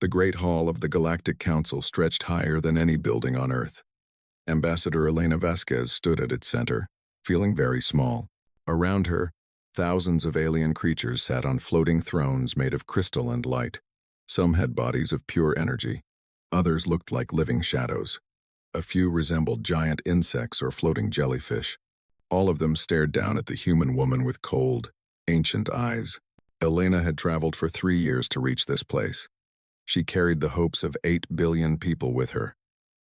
The Great Hall of the Galactic Council stretched higher than any building on Earth. Ambassador Elena Vasquez stood at its center, feeling very small. Around her, thousands of alien creatures sat on floating thrones made of crystal and light. Some had bodies of pure energy. Others looked like living shadows. A few resembled giant insects or floating jellyfish. All of them stared down at the human woman with cold, ancient eyes. Elena had traveled for 3 years to reach this place. She carried the hopes of 8 billion people with her.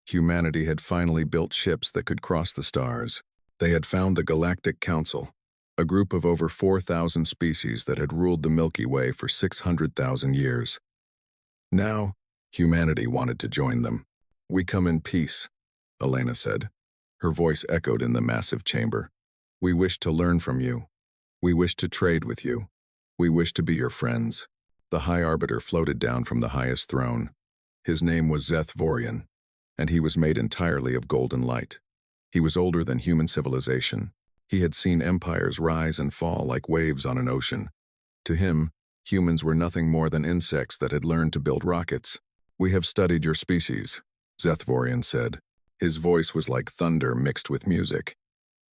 Humanity had finally built ships that could cross the stars. They had found the Galactic Council, a group of over 4,000 species that had ruled the Milky Way for 600,000 years. Now, humanity wanted to join them. "We come in peace," Elena said. Her voice echoed in the massive chamber. "We wish to learn from you. We wish to trade with you. We wish to be your friends." The High Arbiter floated down from the highest throne. His name was Zeth Vorian, and he was made entirely of golden light. He was older than human civilization. He had seen empires rise and fall like waves on an ocean. To him, humans were nothing more than insects that had learned to build rockets. "We have studied your species," Zeth Vorian said. His voice was like thunder mixed with music.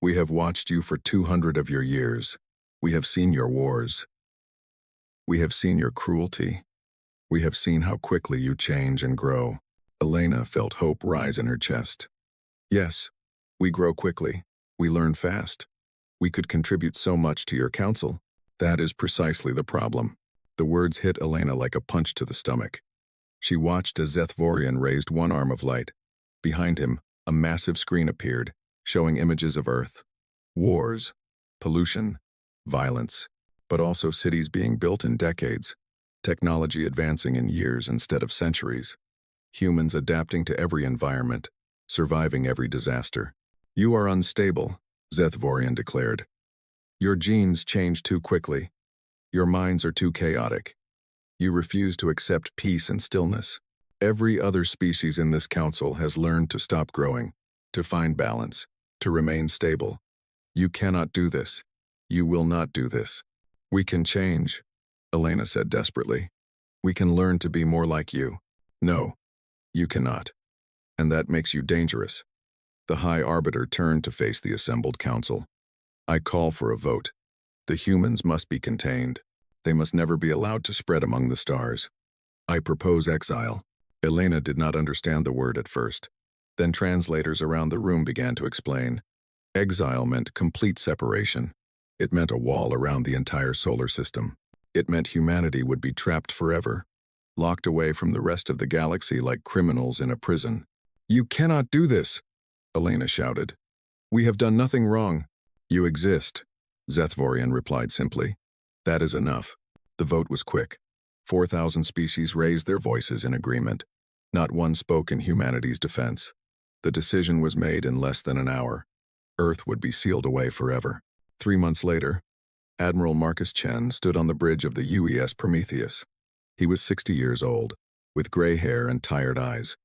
"We have watched you for 200 of your years. We have seen your wars. We have seen your cruelty. We have seen how quickly you change and grow." Elena felt hope rise in her chest. "Yes, we grow quickly. We learn fast. We could contribute so much to your council." "That is precisely the problem." The words hit Elena like a punch to the stomach. She watched as Zeth Vorian raised one arm of light. Behind him, a massive screen appeared, showing images of Earth. Wars, pollution, violence, but also cities being built in decades, technology advancing in years instead of centuries, humans adapting to every environment, surviving every disaster. "You are unstable," Zeth Vorian declared. "Your genes change too quickly. Your minds are too chaotic. You refuse to accept peace and stillness. Every other species in this council has learned to stop growing, to find balance, to remain stable. You cannot do this. You will not do this." "We can change," Elena said desperately. "We can learn to be more like you." "No, you cannot. And that makes you dangerous." The High Arbiter turned to face the assembled council. "I call for a vote. The humans must be contained. They must never be allowed to spread among the stars. I propose exile." Elena did not understand the word at first. Then translators around the room began to explain. Exile meant complete separation. It meant a wall around the entire solar system. It meant humanity would be trapped forever, locked away from the rest of the galaxy like criminals in a prison. "You cannot do this," Elena shouted. "We have done nothing wrong." "You exist," Zeth Vorian replied simply. "That is enough." The vote was quick. 4,000 species raised their voices in agreement. Not one spoke in humanity's defense. The decision was made in less than an hour. Earth would be sealed away forever. 3 months later, Admiral Marcus Chen stood on the bridge of the UES Prometheus. He was 60 years old, with gray hair and tired eyes.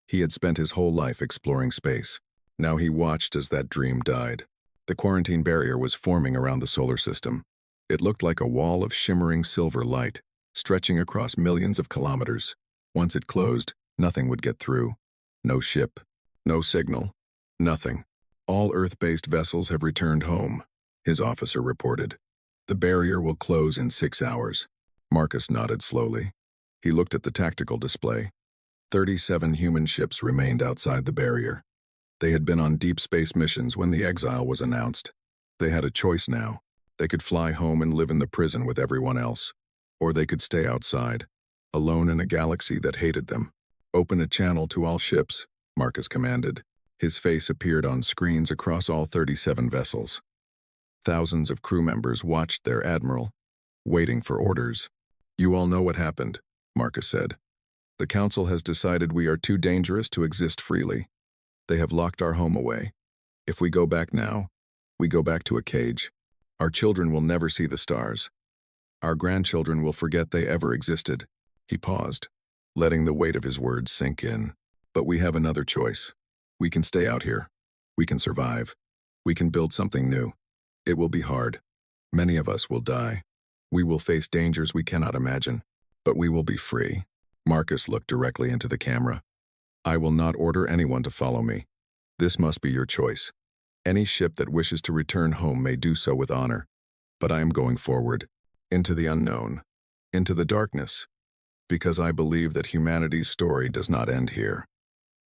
He had spent his whole life exploring space. Now he watched as that dream died. The quarantine barrier was forming around the solar system. It looked like a wall of shimmering silver light, stretching across millions of kilometers. Once it closed, nothing would get through. No ship, no signal, nothing. "All Earth-based vessels have returned home," his officer reported. "The barrier will close in 6 hours." Marcus nodded slowly. He looked at the tactical display. 37 human ships remained outside the barrier. They had been on deep space missions when the exile was announced. They had a choice now. They could fly home and live in the prison with everyone else. Or they could stay outside, alone in a galaxy that hated them. "Open a channel to all ships," Marcus commanded. His face appeared on screens across all 37 vessels. Thousands of crew members watched their admiral, waiting for orders. "You all know what happened," Marcus said. "The council has decided we are too dangerous to exist freely. They have locked our home away. If we go back now, we go back to a cage. Our children will never see the stars. Our grandchildren will forget they ever existed." He paused, letting the weight of his words sink in. "But we have another choice. We can stay out here. We can survive. We can build something new. It will be hard. Many of us will die. We will face dangers we cannot imagine. But we will be free." Marcus looked directly into the camera. I will not order anyone to follow me. This must be your choice. Any ship that wishes to return home may do so with honor. But I am going forward, into the unknown, into the darkness, because I believe that humanity's story does not end here.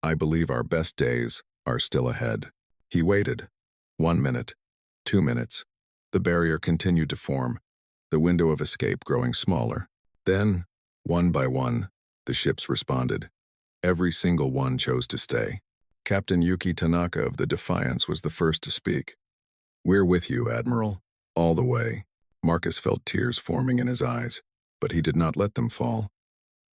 I believe our best days are still ahead. He waited. 1 minute, 2 minutes. The barrier continued to form, the window of escape growing smaller. Then, one by one, the ships responded. Every single one chose to stay. Captain Yuki Tanaka of the Defiance was the first to speak. We're with you, Admiral. All the way. Marcus felt tears forming in his eyes, but he did not let them fall.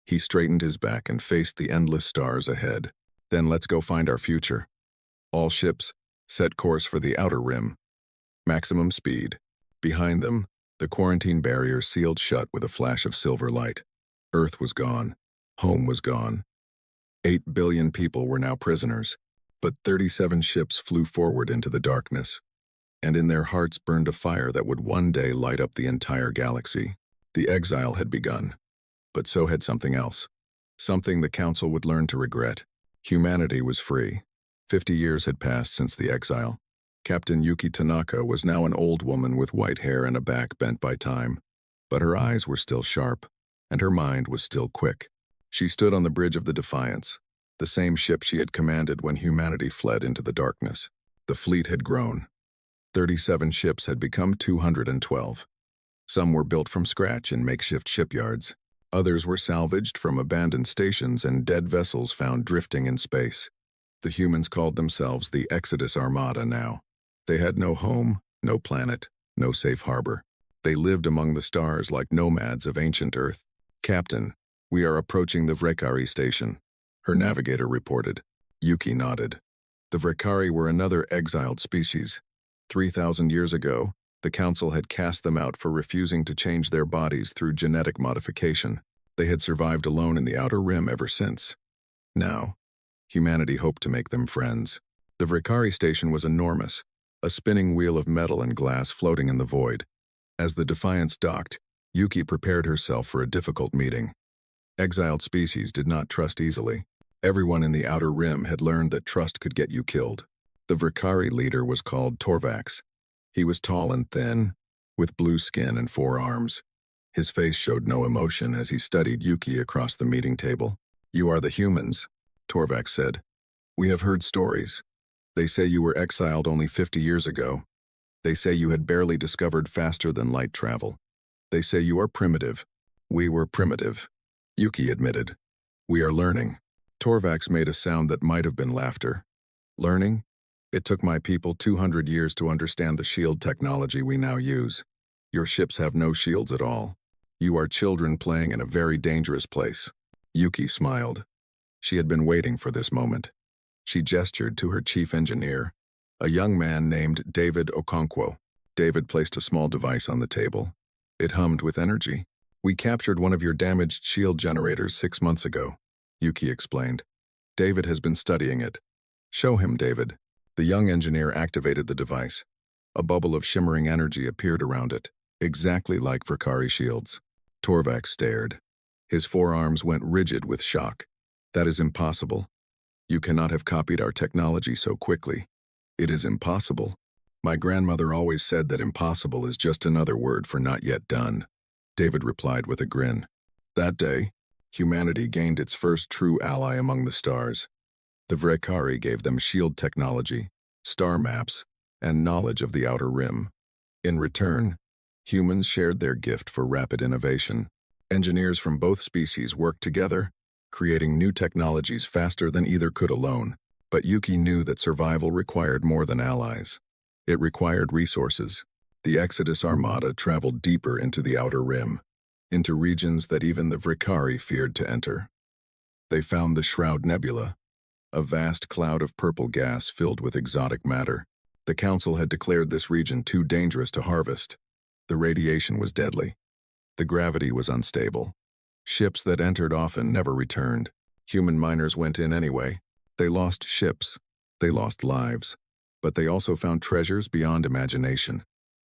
He straightened his back and faced the endless stars ahead. Then let's go find our future. All ships, set course for the outer rim. Maximum speed. Behind them, the quarantine barrier sealed shut with a flash of silver light. Earth was gone. Home was gone. 8 billion people were now prisoners, but 37 ships flew forward into the darkness, and in their hearts burned a fire that would one day light up the entire galaxy. The exile had begun, but so had something else. Something the Council would learn to regret. Humanity was free. 50 years had passed since the exile. Captain Yuki Tanaka was now an old woman with white hair and a back bent by time, but her eyes were still sharp, and her mind was still quick. She stood on the bridge of the Defiance, the same ship she had commanded when humanity fled into the darkness. The fleet had grown. 37 ships had become 212. Some were built from scratch in makeshift shipyards. Others were salvaged from abandoned stations and dead vessels found drifting in space. The humans called themselves the Exodus Armada now. They had no home, no planet, no safe harbor. They lived among the stars like nomads of ancient Earth. Captain, we are approaching the Vrekari station, her navigator reported. Yuki nodded. The Vrekari were another exiled species. 3,000 years ago, the Council had cast them out for refusing to change their bodies through genetic modification. They had survived alone in the Outer Rim ever since. Now, humanity hoped to make them friends. The Vrekari station was enormous, a spinning wheel of metal and glass floating in the void. As the Defiance docked, Yuki prepared herself for a difficult meeting. Exiled species did not trust easily. Everyone in the Outer Rim had learned that trust could get you killed. The Vrekari leader was called Torvax. He was tall and thin, with blue skin and 4 arms. His face showed no emotion as he studied Yuki across the meeting table. You are the humans, Torvax said. We have heard stories. They say you were exiled only 50 years ago. They say you had barely discovered faster than light travel. They say you are primitive. We were primitive. Yuki admitted. We are learning. Torvax made a sound that might have been laughter. Learning? It took my people 200 years to understand the shield technology we now use. Your ships have no shields at all. You are children playing in a very dangerous place. Yuki smiled. She had been waiting for this moment. She gestured to her chief engineer, a young man named David Okonkwo. David placed a small device on the table. It hummed with energy. We captured one of your damaged shield generators 6 months ago, Yuki explained. David has been studying it. Show him, David. The young engineer activated the device. A bubble of shimmering energy appeared around it, exactly like Vrekari shields. Torvax stared. His forearms went rigid with shock. That is impossible. You cannot have copied our technology so quickly. It is impossible. My grandmother always said that impossible is just another word for not yet done. David replied with a grin. That day, humanity gained its first true ally among the stars. The Vrekari gave them shield technology, star maps, and knowledge of the Outer Rim. In return, humans shared their gift for rapid innovation. Engineers from both species worked together, creating new technologies faster than either could alone. But Yuki knew that survival required more than allies. It required resources. The Exodus Armada traveled deeper into the Outer Rim, into regions that even the Vrekari feared to enter. They found the Shroud Nebula, a vast cloud of purple gas filled with exotic matter. The Council had declared this region too dangerous to harvest. The radiation was deadly. The gravity was unstable. Ships that entered often never returned. Human miners went in anyway. They lost ships. They lost lives. But they also found treasures beyond imagination.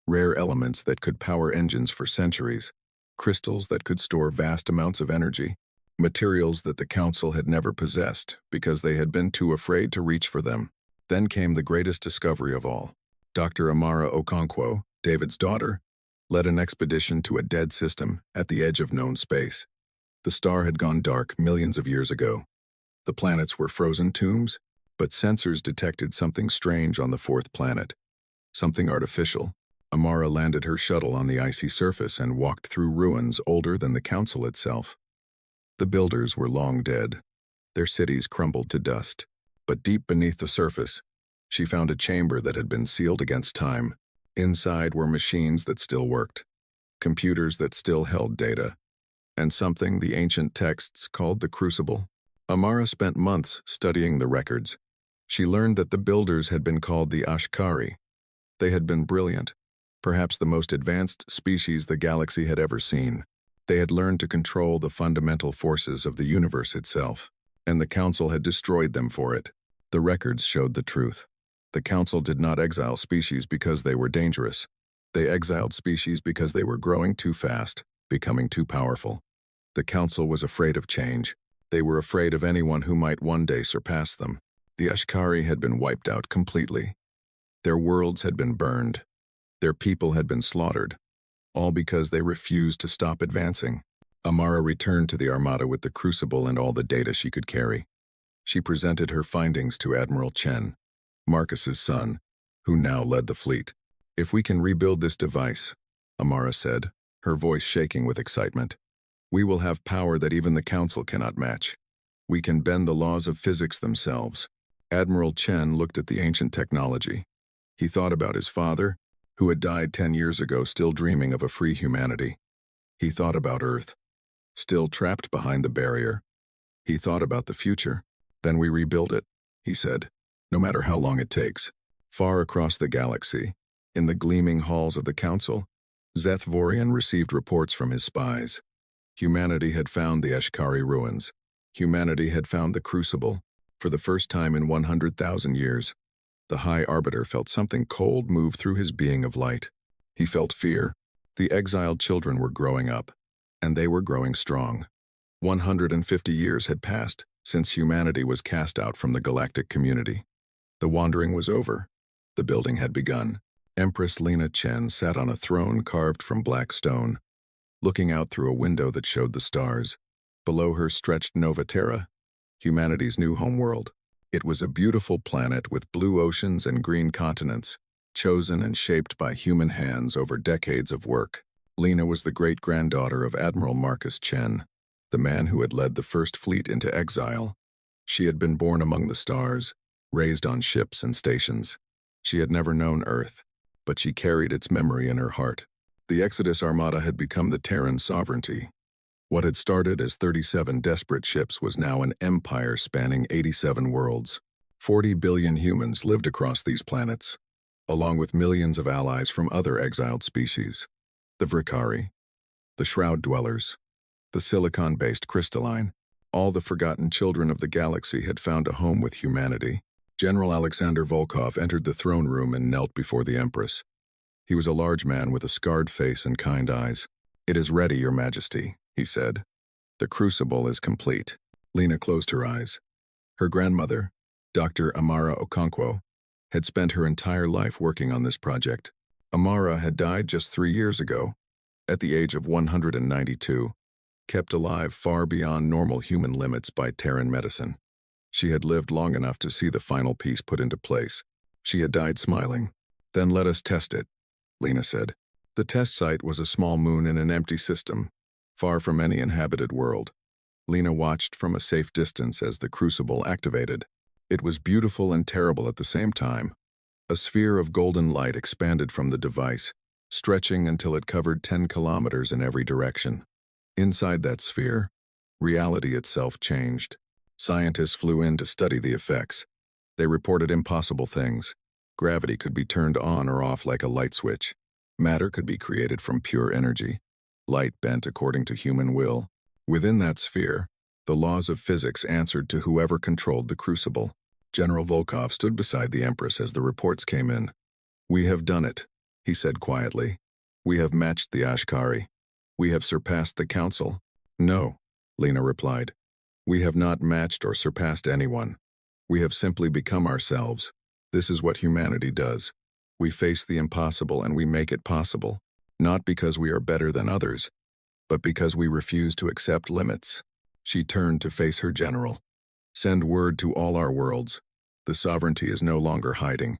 Rare elements that could power engines for centuries. Crystals that could store vast amounts of energy. materials that the council had never possessed because they had been too afraid to reach for them. Then came the greatest discovery of all. Dr. Amara Okonkwo, David's daughter, led an expedition to a dead system at the edge of known space. The star had gone dark millions of years ago. The planets were frozen tombs, but sensors detected something strange on the fourth planet. Something artificial. Amara landed her shuttle on the icy surface and walked through ruins older than the council itself. The builders were long dead. Their cities crumbled to dust. But deep beneath the surface, she found a chamber that had been sealed against time. Inside were machines that still worked, computers that still held data, and something the ancient texts called the Crucible. Amara spent months studying the records. She learned that the builders had been called the Ashkari. They had been brilliant, perhaps the most advanced species the galaxy had ever seen. They had learned to control the fundamental forces of the universe itself, and the Council had destroyed them for it. The records showed the truth. The Council did not exile species because they were dangerous. They exiled species because they were growing too fast, becoming too powerful. The Council was afraid of change. They were afraid of anyone who might one day surpass them. The Ashkari had been wiped out completely. Their worlds had been burned. Their people had been slaughtered, all because they refused to stop advancing. Amara returned to the Armada with the Crucible and all the data she could carry. She presented her findings to Admiral Chen, Marcus's son, who now led the fleet. "If we can rebuild this device," Amara said, her voice shaking with excitement, "we will have power that even the Council cannot match. We can bend the laws of physics themselves." Admiral Chen looked at the ancient technology. He thought about his father, who had died 10 years ago, still dreaming of a free humanity. He thought about Earth, still trapped behind the barrier. He thought about the future. "Then we rebuild it," he said, "no matter how long it takes." Far across the galaxy, in the gleaming halls of the Council, Zeth Vorian received reports from his spies. Humanity had found the Ashkari ruins. Humanity had found the Crucible. For the first time in 100,000 years, the High Arbiter felt something cold move through his being of light. He felt fear. The exiled children were growing up, and they were growing strong. 150 years had passed since humanity was cast out from the galactic community. The wandering was over. The building had begun. Empress Lena Chen sat on a throne carved from black stone, looking out through a window that showed the stars. Below her stretched Nova Terra, humanity's new homeworld. It was a beautiful planet with blue oceans and green continents, chosen and shaped by human hands over decades of work. Lena was the great-granddaughter of Admiral Marcus Chen, the man who had led the first fleet into exile. She had been born among the stars, raised on ships and stations. She had never known Earth, but she carried its memory in her heart. The Exodus Armada had become the Terran sovereignty. What had started as 37 desperate ships was now an empire spanning 87 worlds. 40 billion humans lived across these planets, along with millions of allies from other exiled species. The Vrikari, the Shroud Dwellers, the silicon-based crystalline, all the forgotten children of the galaxy had found a home with humanity. General Alexander Volkov entered the throne room and knelt before the Empress. He was a large man with a scarred face and kind eyes. "It is ready, Your Majesty," he said. "The Crucible is complete." Lena closed her eyes. Her grandmother, Dr. Amara Okonkwo, had spent her entire life working on this project. Amara had died just 3 years ago, at the age of 192, kept alive far beyond normal human limits by Terran medicine. She had lived long enough to see the final piece put into place. She had died smiling. "Then let us test it," Lena said. The test site was a small moon in an empty system, far from any inhabited world. Lena watched from a safe distance as the Crucible activated. It was beautiful and terrible at the same time. A sphere of golden light expanded from the device, stretching until it covered 10 kilometers in every direction. Inside that sphere, reality itself changed. Scientists flew in to study the effects. They reported impossible things. Gravity could be turned on or off like a light switch. Matter could be created from pure energy. Light bent according to human will. Within that sphere, the laws of physics answered to whoever controlled the Crucible. General Volkov stood beside the Empress as the reports came in. "We have done it," he said quietly. "We have matched the Ashkari. We have surpassed the Council." "No," Lena replied. We have not matched or surpassed anyone. We have simply become ourselves. This is what humanity does. We face the impossible and we make it possible, not because we are better than others, but because we refuse to accept limits. She turned to face her general. Send word to all our worlds. The sovereignty is no longer hiding.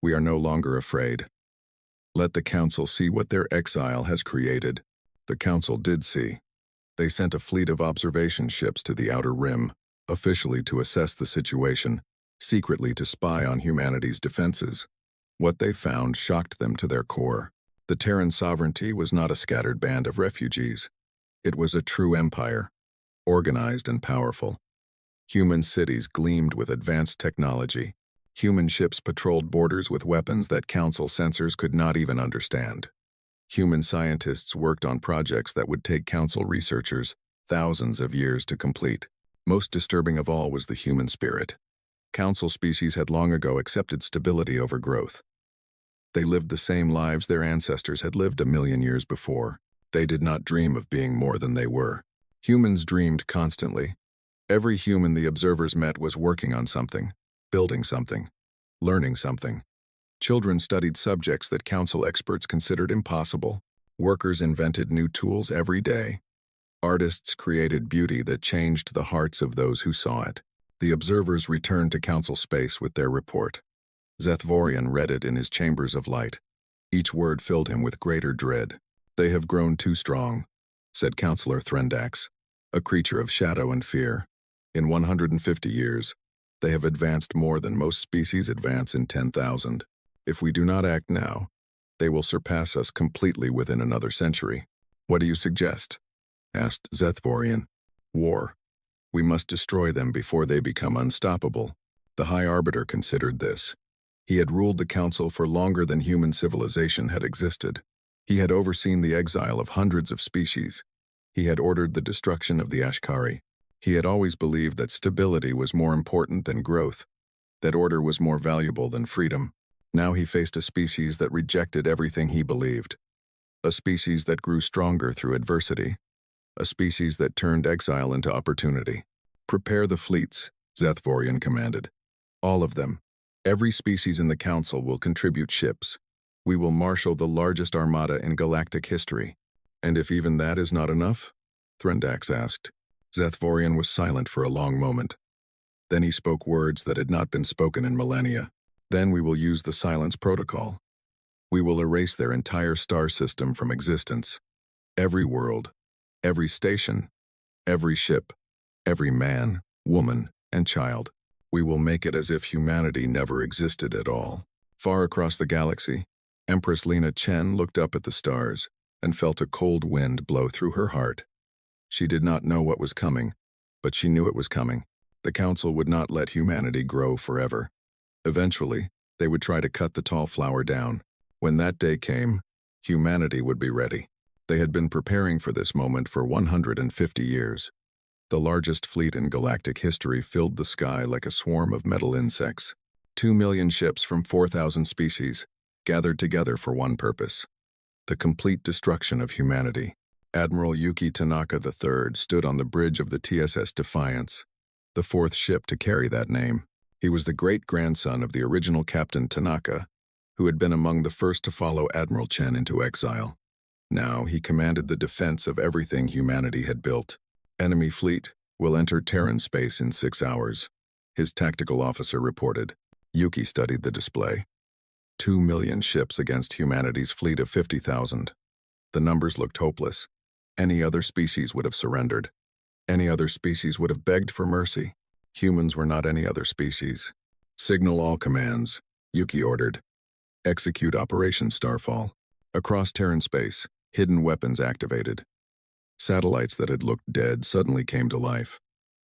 We are no longer afraid. Let the council see what their exile has created. The council did see. They sent a fleet of observation ships to the Outer Rim, officially to assess the situation, secretly to spy on humanity's defenses. What they found shocked them to their core. The Terran sovereignty was not a scattered band of refugees. It was a true empire, organized and powerful. Human cities gleamed with advanced technology. Human ships patrolled borders with weapons that council sensors could not even understand. Human scientists worked on projects that would take council researchers thousands of years to complete. Most disturbing of all was the human spirit. Council species had long ago accepted stability over growth. They lived the same lives their ancestors had lived 1,000,000 years before. They did not dream of being more than they were. Humans dreamed constantly. Every human the observers met was working on something, building something, learning something. Children studied subjects that council experts considered impossible. Workers invented new tools every day. Artists created beauty that changed the hearts of those who saw it. The observers returned to council space with their report. Zethvorian read it in his chambers of light. Each word filled him with greater dread. They have grown too strong, said Counselor Threndax, a creature of shadow and fear. In 150 years, they have advanced more than most species advance in 10,000. If we do not act now, they will surpass us completely within another century. What do you suggest? Asked Zethvorian. War. We must destroy them before they become unstoppable. The High Arbiter considered this. He had ruled the council for longer than human civilization had existed. He had overseen the exile of hundreds of species. He had ordered the destruction of the Ashkari. He had always believed that stability was more important than growth, that order was more valuable than freedom. Now he faced a species that rejected everything he believed, a species that grew stronger through adversity, a species that turned exile into opportunity. Prepare the fleets, Zethvorian commanded. All of them. Every species in the council will contribute ships. We will marshal the largest armada in galactic history. And if even that is not enough? Threndax asked. Zethvorian was silent for a long moment. Then he spoke words that had not been spoken in millennia. Then we will use the silence protocol. We will erase their entire star system from existence. Every world, every station, every ship, every man, woman, and child. We will make it as if humanity never existed at all. Far across the galaxy, Empress Lena Chen looked up at the stars and felt a cold wind blow through her heart. She did not know what was coming, but she knew it was coming. The council would not let humanity grow forever. Eventually, they would try to cut the tall flower down. When that day came, humanity would be ready. They had been preparing for this moment for 150 years. The largest fleet in galactic history filled the sky like a swarm of metal insects. 2 million ships from 4,000 species, gathered together for one purpose: the complete destruction of humanity. Admiral Yuki Tanaka III stood on the bridge of the TSS Defiance, the fourth ship to carry that name. He was the great-grandson of the original Captain Tanaka, who had been among the first to follow Admiral Chen into exile. Now he commanded the defense of everything humanity had built. Enemy fleet will enter Terran space in 6 hours, his tactical officer reported. Yuki studied the display. 2 million ships against humanity's fleet of 50,000. The numbers looked hopeless. Any other species would have surrendered. Any other species would have begged for mercy. Humans were not any other species. Signal all commands, Yuki ordered. Execute Operation Starfall. Across Terran space, hidden weapons activated. Satellites that had looked dead suddenly came to life.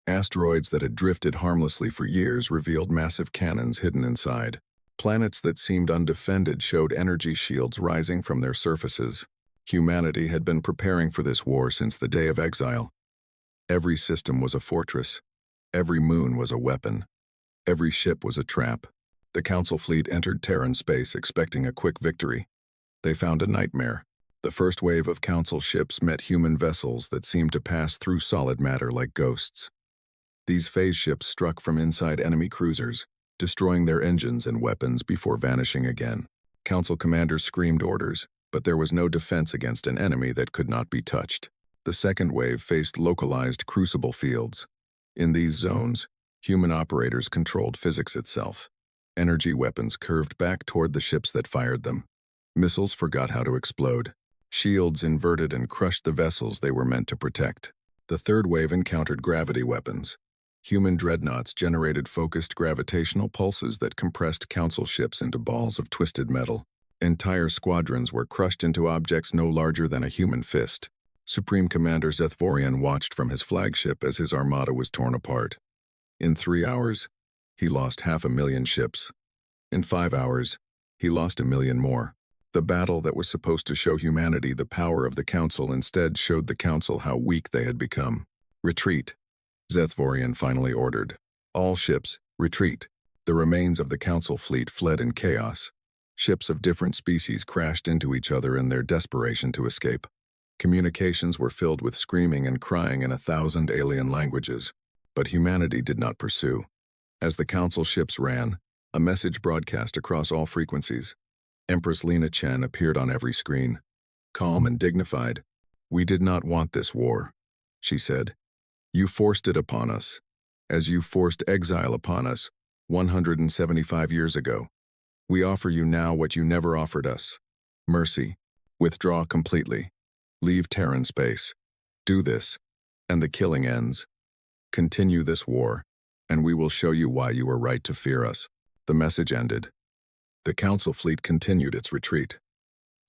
Asteroids that had drifted harmlessly for years revealed massive cannons hidden inside. Planets that seemed undefended showed energy shields rising from their surfaces. Humanity had been preparing for this war since the day of exile. Every system was a fortress. Every moon was a weapon. Every ship was a trap. The Council fleet entered Terran space expecting a quick victory. They found a nightmare. The first wave of Council ships met human vessels that seemed to pass through solid matter like ghosts. These phase ships struck from inside enemy cruisers, destroying their engines and weapons before vanishing again. Council commanders screamed orders, but there was no defense against an enemy that could not be touched. The second wave faced localized crucible fields. In these zones, human operators controlled physics itself. Energy weapons curved back toward the ships that fired them. Missiles forgot how to explode. Shields inverted and crushed the vessels they were meant to protect. The third wave encountered gravity weapons. Human dreadnoughts generated focused gravitational pulses that compressed Council ships into balls of twisted metal. Entire squadrons were crushed into objects no larger than a human fist. Supreme Commander Zethvorian watched from his flagship as his armada was torn apart. In 3 hours, he lost 500,000 ships. In 5 hours, he lost 1 million more. The battle that was supposed to show humanity the power of the Council instead showed the Council how weak they had become. Retreat, Zethvorian finally ordered. All ships, retreat. The remains of the Council fleet fled in chaos. Ships of different species crashed into each other in their desperation to escape. Communications were filled with screaming and crying in 1,000 alien languages, but humanity did not pursue. As the Council ships ran, a message broadcast across all frequencies. Empress Lena Chen appeared on every screen. Calm and dignified. "We did not want this war," she said. "You forced it upon us, as you forced exile upon us 175 years ago. We offer you now what you never offered us. Mercy. Withdraw completely. Leave Terran space. Do this, and the killing ends. Continue this war, and we will show you why you were right to fear us." The message ended. The Council fleet continued its retreat.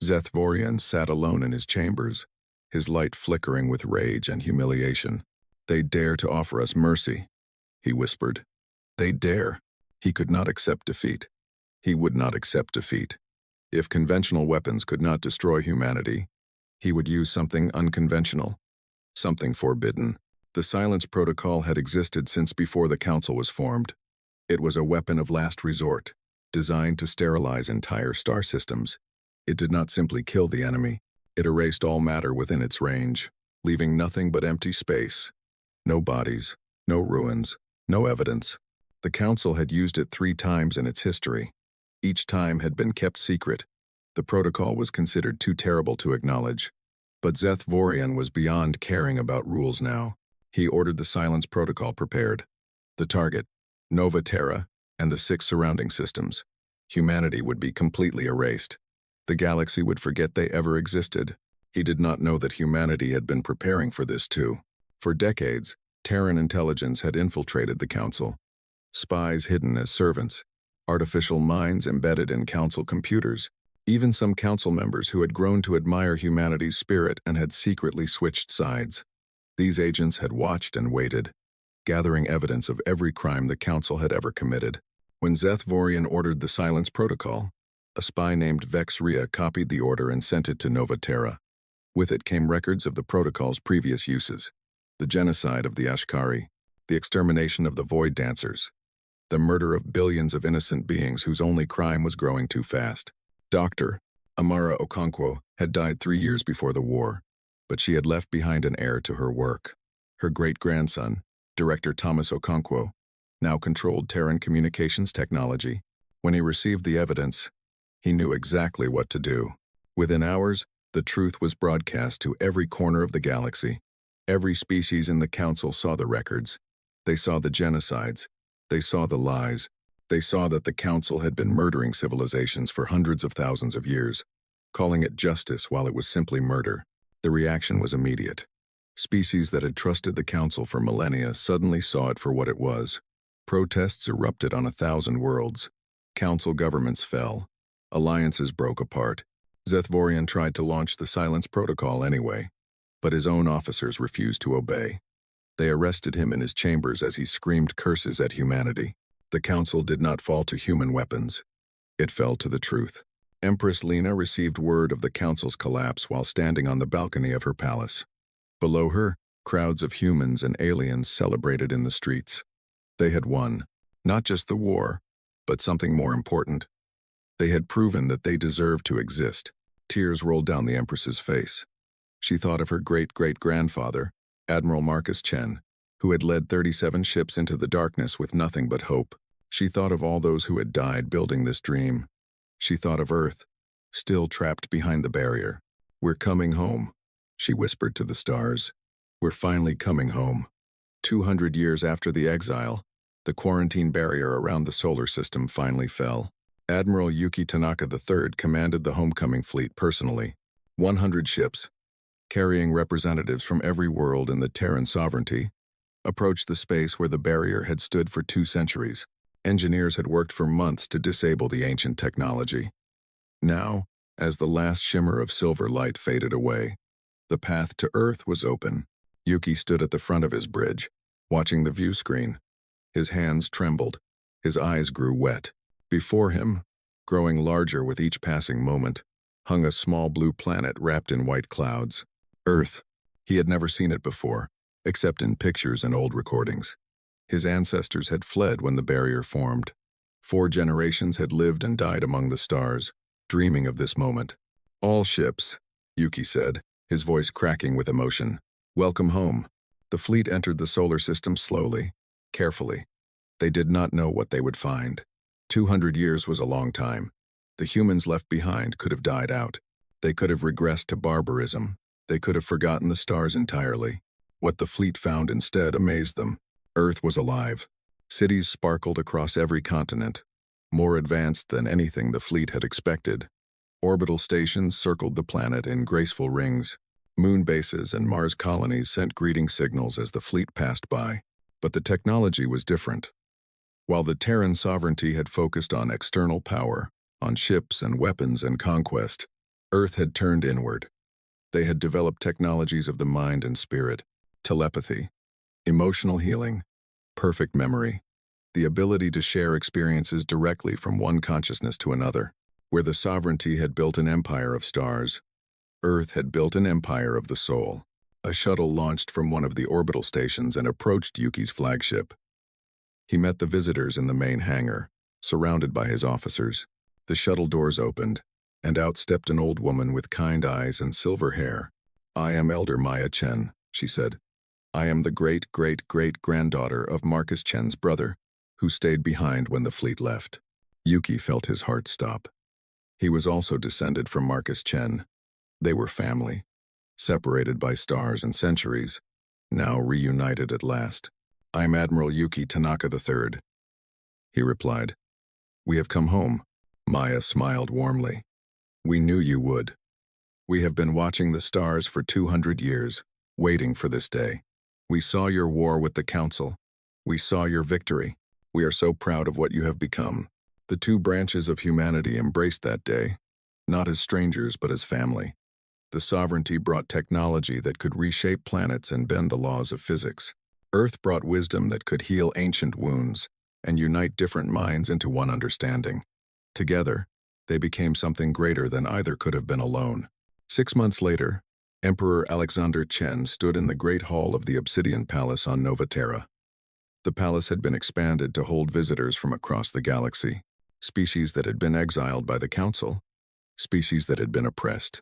Zethvorian sat alone in his chambers, his light flickering with rage and humiliation. "They dare to offer us mercy," he whispered. "They dare." He could not accept defeat. He would not accept defeat. If conventional weapons could not destroy humanity, he would use something unconventional, something forbidden. The Silence Protocol had existed since before the Council was formed. It was a weapon of last resort, designed to sterilize entire star systems. It did not simply kill the enemy, it erased all matter within its range, leaving nothing but empty space. No bodies, no ruins, no evidence. The Council had used it 3 times in its history. Each time had been kept secret. The protocol was considered too terrible to acknowledge. But Zethvorian was beyond caring about rules now. He ordered the Silence Protocol prepared. The target, Nova Terra, and the 6 surrounding systems. Humanity would be completely erased. The galaxy would forget they ever existed. He did not know that humanity had been preparing for this too. For decades, Terran intelligence had infiltrated the Council. Spies hidden as servants, artificial minds embedded in Council computers, even some Council members who had grown to admire humanity's spirit and had secretly switched sides. These agents had watched and waited, gathering evidence of every crime the Council had ever committed. When Zethvorian ordered the Silence Protocol, a spy named Vex Rhea copied the order and sent it to Nova Terra. With it came records of the protocol's previous uses: the genocide of the Ashkari, the extermination of the Void Dancers, the murder of billions of innocent beings whose only crime was growing too fast. Dr. Amara Okonkwo had died 3 years before the war, but she had left behind an heir to her work. Her great-grandson, Director Thomas Okonkwo, now controlled Terran communications technology. When he received the evidence, he knew exactly what to do. Within hours, the truth was broadcast to every corner of the galaxy. Every species in the Council saw the records. They saw the genocides. They saw the lies. They saw that the Council had been murdering civilizations for hundreds of thousands of years, calling it justice while it was simply murder. The reaction was immediate. Species that had trusted the Council for millennia suddenly saw it for what it was. Protests erupted on 1,000 worlds. Council governments fell. Alliances broke apart. Zethvorian tried to launch the Silence Protocol anyway, but his own officers refused to obey. They arrested him in his chambers as he screamed curses at humanity. The Council did not fall to human weapons. It fell to the truth. Empress Lena received word of the Council's collapse while standing on the balcony of her palace. Below her, crowds of humans and aliens celebrated in the streets. They had won, not just the war, but something more important. They had proven that they deserved to exist. Tears rolled down the Empress's face. She thought of her great-great-grandfather, Admiral Marcus Chen, who had led 37 ships into the darkness with nothing but hope. She thought of all those who had died building this dream. She thought of Earth, still trapped behind the barrier. "We're coming home," she whispered to the stars. "We're finally coming home." 200 years after the exile, the quarantine barrier around the solar system finally fell. Admiral Yuki Tanaka III commanded the homecoming fleet personally. 100 ships, carrying representatives from every world in the Terran sovereignty, approached the space where the barrier had stood for 2 centuries. Engineers had worked for months to disable the ancient technology. Now, as the last shimmer of silver light faded away, the path to Earth was open. Yuki stood at the front of his bridge, watching the view screen. His hands trembled. His eyes grew wet. Before him, growing larger with each passing moment, hung a small blue planet wrapped in white clouds. Earth. He had never seen it before, except in pictures and old recordings. His ancestors had fled when the barrier formed. 4 generations had lived and died among the stars, dreaming of this moment. "All ships," Yuki said, his voice cracking with emotion. "Welcome home." The fleet entered the solar system slowly, carefully. They did not know what they would find. 200 years was a long time. The humans left behind could have died out. They could have regressed to barbarism. They could have forgotten the stars entirely. What the fleet found instead amazed them. Earth was alive. Cities sparkled across every continent, more advanced than anything the fleet had expected. Orbital stations circled the planet in graceful rings. Moon bases and Mars colonies sent greeting signals as the fleet passed by. But the technology was different. While the Terran sovereignty had focused on external power, on ships and weapons and conquest, Earth had turned inward. They had developed technologies of the mind and spirit, telepathy, emotional healing, perfect memory, the ability to share experiences directly from one consciousness to another. Where the sovereignty had built an empire of stars, Earth had built an empire of the soul. A shuttle launched from one of the orbital stations and approached Yuki's flagship. He met the visitors in the main hangar, surrounded by his officers. The shuttle doors opened, and out stepped an old woman with kind eyes and silver hair. "I am Elder Maya Chen," she said. "I am the great-great-great-granddaughter of Marcus Chen's brother, who stayed behind when the fleet left." Yuki felt his heart stop. He was also descended from Marcus Chen. They were family, separated by stars and centuries, now reunited at last. "I'm Admiral Yuki Tanaka III," he replied. "We have come home." Maya smiled warmly. "We knew you would. We have been watching the stars for 200 years, waiting for this day. We saw your war with the Council. We saw your victory. We are so proud of what you have become." The 2 branches of humanity embraced that day, not as strangers but as family. The sovereignty brought technology that could reshape planets and bend the laws of physics. Earth brought wisdom that could heal ancient wounds and unite different minds into one understanding. Together, they became something greater than either could have been alone. 6 months later, Emperor Alexander Chen stood in the Great Hall of the Obsidian Palace on Nova Terra. The palace had been expanded to hold visitors from across the galaxy, species that had been exiled by the Council, species that had been oppressed,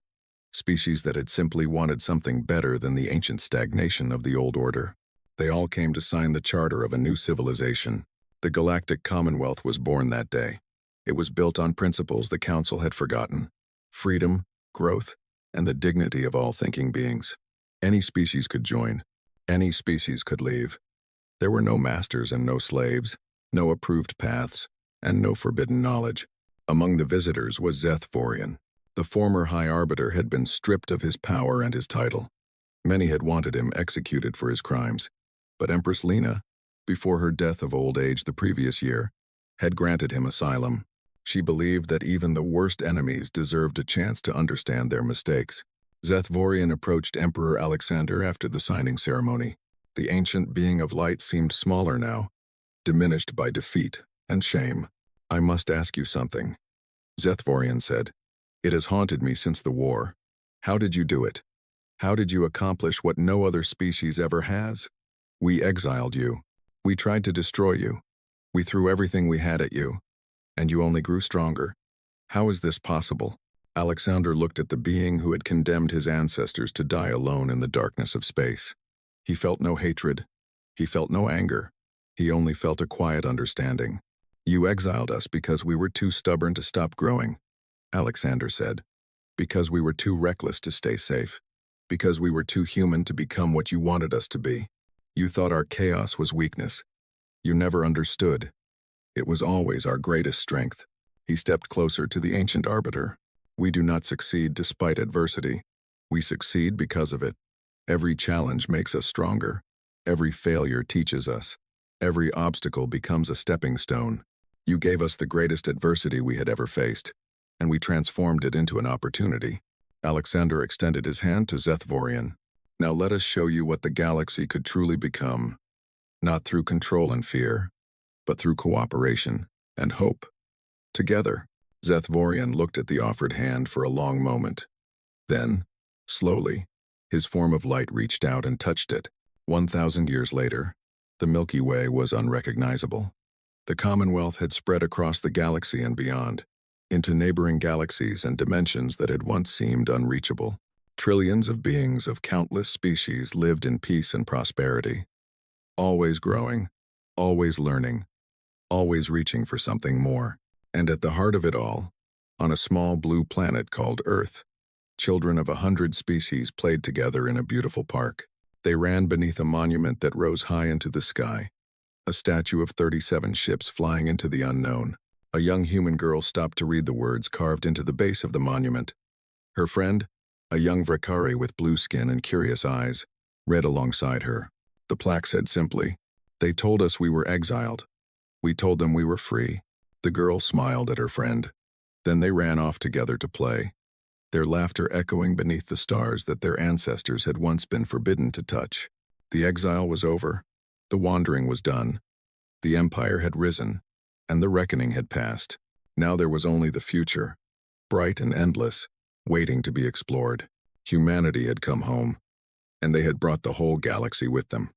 species that had simply wanted something better than the ancient stagnation of the old order. They all came to sign the charter of a new civilization. The Galactic Commonwealth was born that day. It was built on principles the Council had forgotten: freedom, growth, and the dignity of all thinking beings. Any species could join. Any species could leave. There were no masters and no slaves, no approved paths, and no forbidden knowledge. Among the visitors was Zeth Vorian. The former High Arbiter had been stripped of his power and his title. Many had wanted him executed for his crimes, but Empress Lena, before her death of old age the previous year, had granted him asylum. She believed that even the worst enemies deserved a chance to understand their mistakes. Zeth Vorian approached Emperor Alexander after the signing ceremony. The ancient being of light seemed smaller now, diminished by defeat and shame. "I must ask you something," Zeth Vorian said. "It has haunted me since the war. How did you do it? How did you accomplish what no other species ever has? We exiled you. We tried to destroy you. We threw everything we had at you, and you only grew stronger. How is this possible?" Alexander looked at the being who had condemned his ancestors to die alone in the darkness of space. He felt no hatred. He felt no anger. He only felt a quiet understanding. "You exiled us because we were too stubborn to stop growing," Alexander said. "Because we were too reckless to stay safe. Because we were too human to become what you wanted us to be. You thought our chaos was weakness. You never understood. It was always our greatest strength." He stepped closer to the ancient arbiter. "We do not succeed despite adversity. We succeed because of it. Every challenge makes us stronger. Every failure teaches us. Every obstacle becomes a stepping stone. You gave us the greatest adversity we had ever faced, and we transformed it into an opportunity." Alexander extended his hand to Zethvorian. "Now let us show you what the galaxy could truly become, not through control and fear, but through cooperation and hope. Together." Zethvorian looked at the offered hand for a long moment. Then, slowly, his form of light reached out and touched it. 1,000 years later, the Milky Way was unrecognizable. The Commonwealth had spread across the galaxy and beyond, into neighboring galaxies and dimensions that had once seemed unreachable. Trillions of beings of countless species lived in peace and prosperity, always growing, always learning, always reaching for something more. And at the heart of it all, on a small blue planet called Earth, children of 100 species played together in a beautiful park. They ran beneath a monument that rose high into the sky, a statue of 37 ships flying into the unknown. A young human girl stopped to read the words carved into the base of the monument. Her friend, a young Vrakari with blue skin and curious eyes, read alongside her. The plaque said simply, "They told us we were exiled. We told them we were free." The girl smiled at her friend. Then they ran off together to play, their laughter echoing beneath the stars that their ancestors had once been forbidden to touch. The exile was over. The wandering was done. The empire had risen, and the reckoning had passed. Now there was only the future, bright and endless, waiting to be explored. Humanity had come home, and they had brought the whole galaxy with them.